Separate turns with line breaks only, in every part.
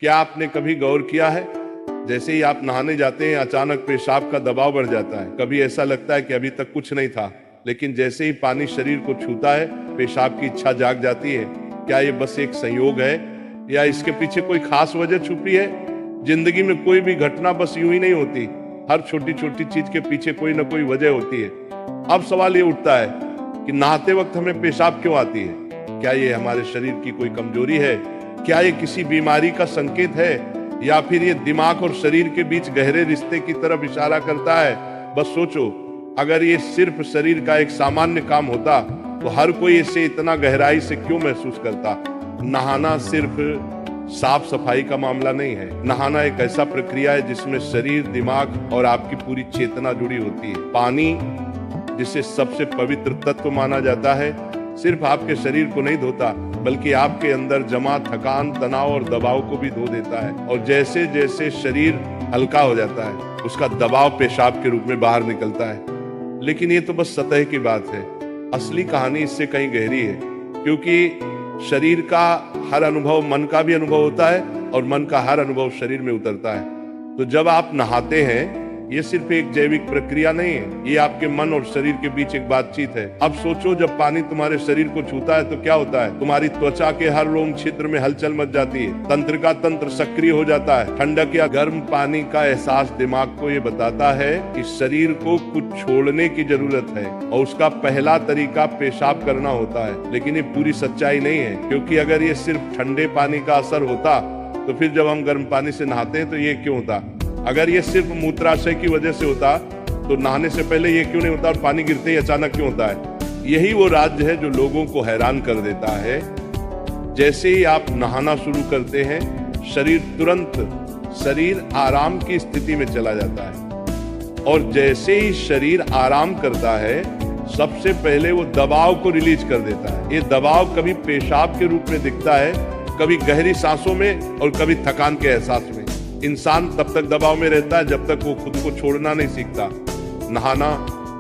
क्या आपने कभी गौर किया है, जैसे ही आप नहाने जाते हैं अचानक पेशाब का दबाव बढ़ जाता है। कभी ऐसा लगता है कि अभी तक कुछ नहीं था, लेकिन जैसे ही पानी शरीर को छूता है पेशाब की इच्छा जाग जाती है। क्या ये बस एक संयोग है या इसके पीछे कोई खास वजह छुपी है? जिंदगी में कोई भी घटना बस यूं ही नहीं होती, हर छोटी छोटी चीज के पीछे कोई ना कोई वजह होती है। अब सवाल ये उठता है कि नहाते वक्त हमें पेशाब क्यों आती है? क्या ये हमारे शरीर की कोई कमजोरी है? क्या ये किसी बीमारी का संकेत है, या फिर ये दिमाग और शरीर के बीच गहरे रिश्ते की तरफ इशारा करता है? बस सोचो, अगर ये सिर्फ शरीर का एक सामान्य काम होता तो हर कोई इसे इतना गहराई से क्यों महसूस करता? नहाना सिर्फ साफ सफाई का मामला नहीं है। नहाना एक ऐसा प्रक्रिया है जिसमें शरीर, दिमाग और आपकी पूरी चेतना जुड़ी होती है। पानी, जिसे सबसे पवित्र तत्व माना जाता है, सिर्फ आपके शरीर को नहीं धोता, बल्कि आपके अंदर जमा थकान, तनाव और दबाव को भी धो देता है। और जैसे जैसे शरीर हल्का हो जाता है, उसका दबाव पेशाब के रूप में बाहर निकलता है। लेकिन ये तो बस सतह की बात है। असली कहानी इससे कहीं गहरी है, क्योंकि शरीर का हर अनुभव मन का भी अनुभव होता है और मन का हर अनुभव शरीर में उतरता है। तो जब आप नहाते हैं, ये सिर्फ एक जैविक प्रक्रिया नहीं है, ये आपके मन और शरीर के बीच एक बातचीत है। अब सोचो, जब पानी तुम्हारे शरीर को छूता है तो क्या होता है? तुम्हारी त्वचा के हर रोम छिद्र में हलचल मच जाती है, तंत्र का तंत्र सक्रिय हो जाता है। ठंडक या गर्म पानी का एहसास दिमाग को ये बताता है कि शरीर को कुछ छोड़ने की जरूरत है, और उसका पहला तरीका पेशाब करना होता है। लेकिन ये पूरी सच्चाई नहीं है, क्योंकि अगर ये सिर्फ ठंडे पानी का असर होता तो फिर जब हम गर्म पानी से नहाते हैं तो ये क्यों होता? अगर ये सिर्फ मूत्राशय की वजह से होता तो नहाने से पहले ये क्यों नहीं होता, और पानी गिरते ही अचानक क्यों होता है? यही वो राज है जो लोगों को हैरान कर देता है। जैसे ही आप नहाना शुरू करते हैं, शरीर आराम की स्थिति में चला जाता है, और जैसे ही शरीर आराम करता है, सबसे पहले वो दबाव को रिलीज कर देता है। ये दबाव कभी पेशाब के रूप में दिखता है, कभी गहरी सांसों में, और कभी थकान के एहसास में। इंसान तब तक दबाव में रहता है जब तक वो खुद को छोड़ना नहीं सीखता। नहाना,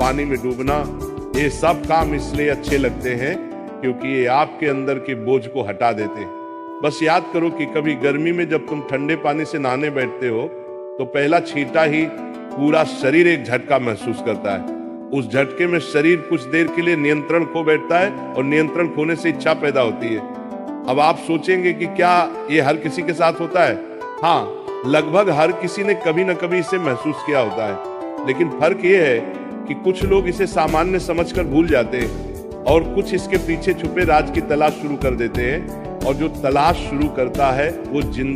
पानी में डूबना, ये सब काम इसलिए अच्छे लगते हैं क्योंकि ये आपके अंदर के बोझ को हटा देते हैं। बस याद करो कि कभी गर्मी में जब तुम ठंडे पानी से नहाने बैठते हो तो पहला छींटा ही पूरा शरीर एक झटका महसूस करता है। उस झटके में शरीर कुछ देर के लिए नियंत्रण खो बैठता है, और नियंत्रण खोने से इच्छा पैदा होती है। अब आप सोचेंगे कि क्या ये हर किसी के साथ होता है? हाँ, लगभग हर किसी ने कभी न कभी इसे महसूस किया होता है। लेकिन फर्क ये है कि कुछ लोग इसे सामान्य समझकर भूल जाते हैं, और कुछ इसके पीछे छुपे राज की तलाश शुरू कर देते हैं। और जो तलाश शुरू करता है वो जिंदगी